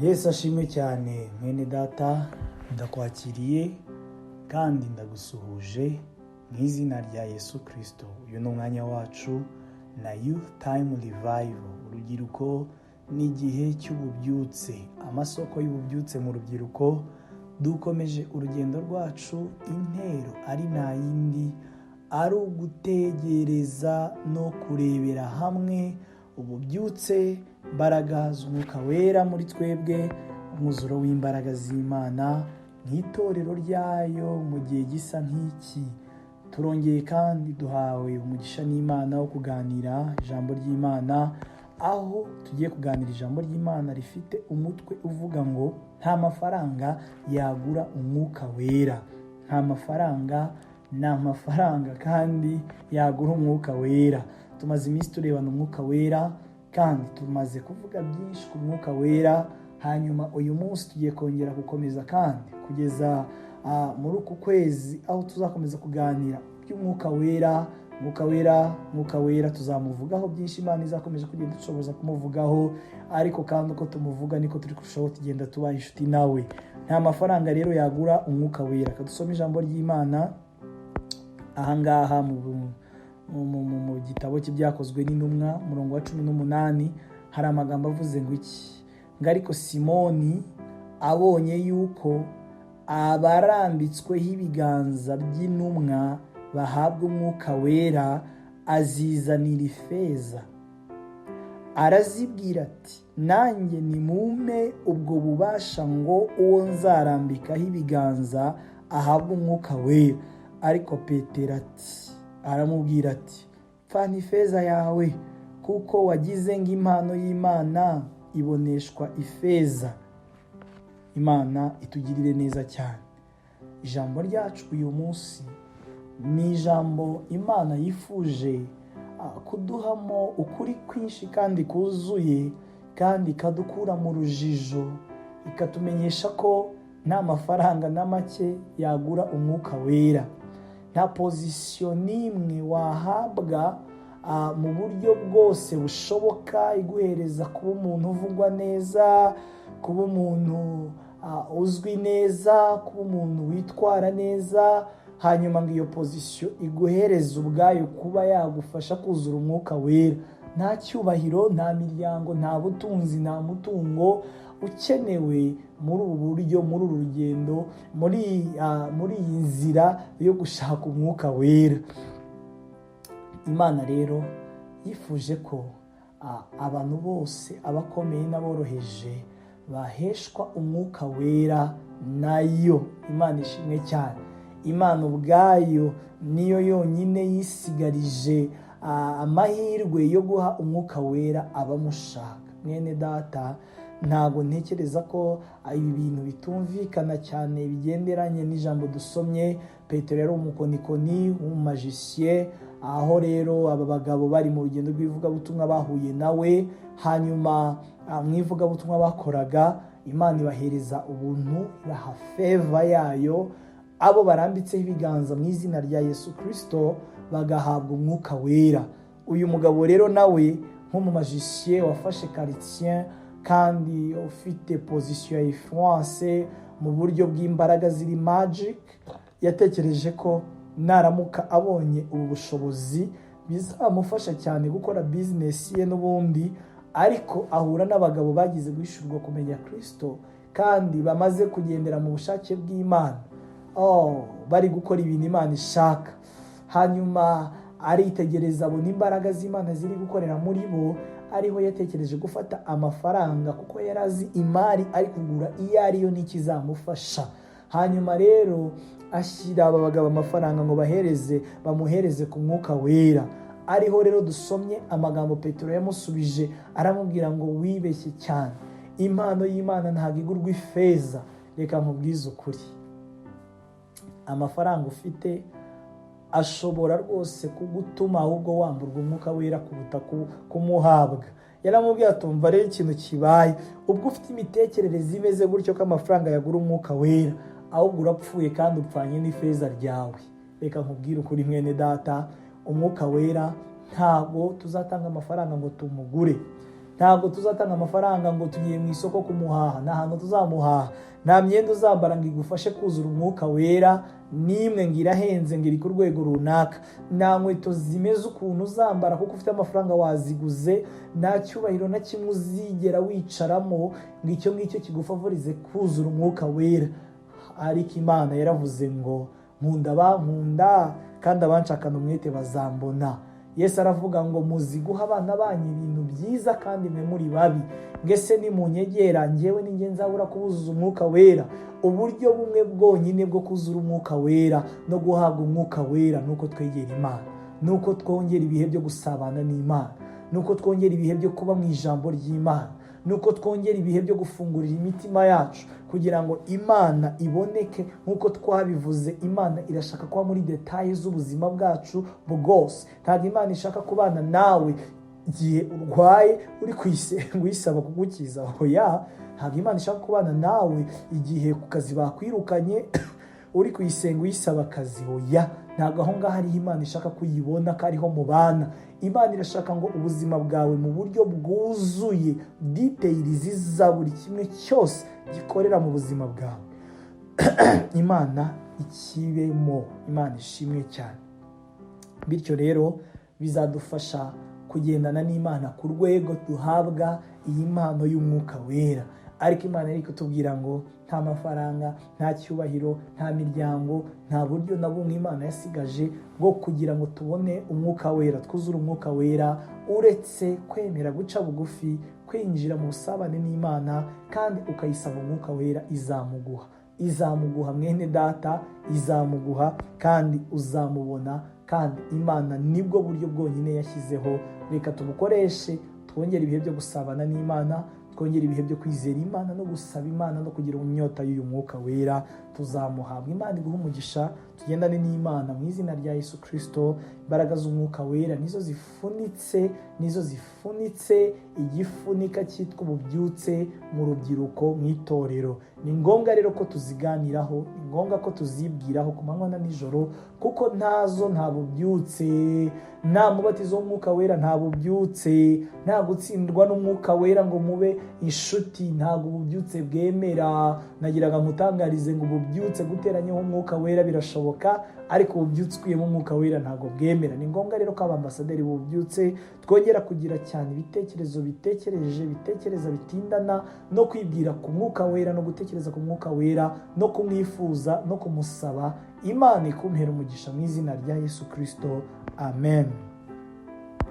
Yesu ashimwe cyane mwene data, ndakwakiriye kandi ndagusuhuje mu izina rya Yesu Kristo. Uyu ni umwanya wacu na Youth Time Revival. Urubyiruko ni igihe cy'ububyutse, amasoko y'ububyutse mu rubyiruko. Dukomeje urugendo rwacu, intero ari nta yindi ari ugutegereza no kurebera hamwe ububyutse, imbaraga z'umwuka wera muri twebwe, umwuzuro w'imbaraga z'Imana nk'itorero ryayo mu gihe gisa nk'iki. Turongeye kandi duhawe umugisha n'Imana wo kuganira ijambo ry'Imana, aho tugiye kuganira ijambo ry'Imana rifite umutwe uvuga ngo nta mafaranga yagura umwuka wera. Nta mafaranga kandi yagura umwuka wera. Tumaze iminsi turebana umwuka wera kandi tumaze kuvuga byinshi ku mwuka wera. Hanyuma uyu munsi tugiye kongera gukomeza kandi kugeza muri uku kwezi, aho tuzakomeza kuganira by'umwuka wera. Mwuka wera tuzamuvugaho byinshi. Imana izakomeje kugenda dushoboza kumuvugaho, ariko kandi uko tumuvuga niko turi kurushaho tugenda tuba inshuti nawe. Nta mafaranga rero yagura umwuka wera. Kadusome ijambo ry'Imana ahangaha mu gitabo cy'ibyakozwe n'intumwa, umurongo wa 18, hari amagambo avuze ngo iki? Ngo ariko Simoni abonye yuko abarambitsweho ibiganza by'intumwa bahabwa umwuka wera, azizanira ifeza, arazibwira ati, nanjye nimumpe ubwo bubasha ngo uwo nzarambikaho ibiganza ahabwe umwuka wera. Ariko Petero aramubwira ati, pfana ifeza yawe, kuko wagize ngo impano y'Imana iboneshwa ifeza. Imana itugirire neza cyane. Ijambo ryacu uyu munsi ni ijambo Imana yifuje kuduhamo ukuri kwinshi kandi kuzuye, kandi ikadukura mu rujijo, ikatumenyesha ko nta mafaranga na make yagura umwuka wera. Nta pozisiyo n'imwe wahabwa mu buryo bwose bushoboka iguhereza kuba umuntu uvugwa neza, kuba umuntu uzwi neza, kuba umuntu witwara neza, hanyuma ngo iyo pozisiyo iguhereza ubwayo kuba yagufasha kuzura umwuka wera. Nta cyubahiro, nta miryango, nta butunzi, nta mutungo ukenewe muri ubu buryo, muri uru rugendo, muri iyi nzira yo gushaka umwuka wera. Imana rero yifuje ko abantu bose, abakomeye n'aboroheje, baheshwa umwuka wera nayo. Imana ishimwe cyane. Imana ubwayo niyo yonyine yisigarije amahirwe yo guha umwuka wera abamushaka. Mwene data, ntabwo ntekereza ko ibi bintu bitumvikana cyane bigenderanye n'ijambo dusomye. Petero yari umukonikoni w'umumajisiye, aho rero aba bagabo bari mu rugendo rw'ivugabutumwa bahuye nawe, hanyuma mu ivugabutumwa bakoraga, Imana ibahereza ubuntu, ibaha feva yayo. Abo barambitseho ibiganza mu izina rya Yesu Kristo bagahabwa umwuka wera. Uyu mugabo rero nawe nk'umumajisiye wafashe quartier kandi ufite position ya influence mu buryo bw'imbaraga ziri magic, yatekereje ko naramuka abonye ubu bushobozi bizamufasha cyane gukora business ye n'ubundi. Ariko ahura n'abagabo bagize guhishurwa kumenya Kristo kandi bamaze kugendera mu bushake bw'Imana, bari gukora ibintu Imana ishaka. Hanyuma aritegereza abona imbaraga z'Imana ziri gukorera muri bo. Ariho yatekereje gufata amafaranga, kuko yari azi imari ari kugura iyo ariyo n'ikizamufasha. Hanyuma rero ashyira aba bagabo amafaranga ngo bamuhereze ku mwuka wera. Ariho rero dusomye amagambo Petero yamusubije, aramubwira ngo wibeshye cyane, impano y'Imana ntabwo igurwa ifeza. Reka nkubwize ukuri, amafaranga ufite ashobora rwose kugutuma ahubwo wamburwa umwuka wera kuruta kumuhabwa. Yaramubwiye atumva rero ikintu kibaye, ubwo ufite imitekerereze imeze gutyo ko amafaranga yagura umwuka wera, ahubwo urapfuye kandi upfanye n'ifeza ryawe. Reka nkubwire ukuri mwene data, umwuka wera ntabwo tuzatanga amafaranga ngo tumugure. ntabwo tuzatanga amafaranga ngo tugiye mu isoko kumuhaha, nta hantu tuzamuhaha, nta myenda uzambara ngo igufashe kuzura umwuka wera n'imwe ngo irahenze ngo iri ku rwego runaka, nta nkweto zimeze ukuntu uzambara kuko ufite amafaranga waziguze, nta cyubahiro na kimwe uzigera wicaramo ngo icyo ngicyo kigufavorize kuzura umwuka wera. Ariko Imana yaravuze ngo nkunda abankunda kandi abanshakana umwete bazambona. Yesu aravuga ngo muzi guha abana banyu ibintu byiza kandi mwe muri babi, ngese nimunyegera njyewe ninjye nzabura kubuzuza umwuka wera. Uburyo bumwe bwonyine bwo kuzura umwuka wera no guhabwa umwuka wera nuko twegera Imana, nuko twongera ibihe byo gusabana n'Imana, nuko twongera ibihe byo kuba mu ijambo ry'Imana, nuko twongera ibihe byo gufungurira imitima yacu kugira ngo Imana iboneke. Nk'uko twabivuze, Imana irashaka kuba muri detaye z'ubuzima bwacu bwose. Ntabwo Imana ishaka kubana nawe igihe urwaye uri kuyisenga uyisaba kugukiza, oya. Ntabwo Imana ishaka kubana nawe igihe ku kazi bakwirukanye uri kuyisenga uyisaba akazi, oya. Ntabwo aho ngaho ariho Imana ishaka kuyibona ko ariho mubana. Imana irashaka ngo ubuzima bwawe mu buryo bwuzuye, details za buri kimwe cyose gikorera mu buzima bwawe Imana ikibemo. Imana ishimwe cyane. Bityo rero bizadufasha kugendana n'Imana ku rwego duhabwa iyi mpano y'umwuka wera. Ariko Imana iri kutubwira ngo nta mafaranga, nta cyubahiro, nta miryango, nta buryo na bumwe Imana yasigaje bwo kugira ngo tubone umwuka wera, twuzure umwuka wera, uretse kwemera guca bugufi, kwinjira mu busabane n'Imana kandi ukayisaba umwuka wera. Izamuguha mwene data, izamuguha kandi uzamubona. Kandi Imana nibwo buryo bwonyine yashyizeho. Reka tubukoreshe, twongere ibihe byo gusabana n'Imana, twongere ibihe byo kwizera Imana no gusaba Imana no kugira inyota y'uyu mwuka wera, tuzamuhabwa. Imana iguha umugisha, tugendane n'Imana mu izina rya Yesu Kristo. Imbaraga z'umwuka wera nizo zifunitse igifunika cyitwa ububyutse mu rubyiruko, mu itorero. Ni ngombwa rero ko tuziganiraho, ni ngombwa ko tuzibwiraho ku manywa na nijoro, kuko ntazo nta bubyutse, nta mubatizo w'umwuka wera nta bubyutse, nta gutsindwa n'umwuka wera ngo mube inshuti, ntabwo ububyutse bwemera. Nagiraga nkutangarize ngo ububyutse guteranyeho umwuka wera birashoboka, ariko ububyutse ukuyemo umwuka wera ntabwo bwemera. Ni ngombwa rero ko abambasaderi b'ububyutse twongera kugira cyane ibitekerezo bitekereza bitindana no kwibwira ku mwuka wera, no gutekereza ku mwuka wera, no kumwifuza no kumusaba. Imana ikumpera umugisha mu izina rya Yesu Kristo, amen.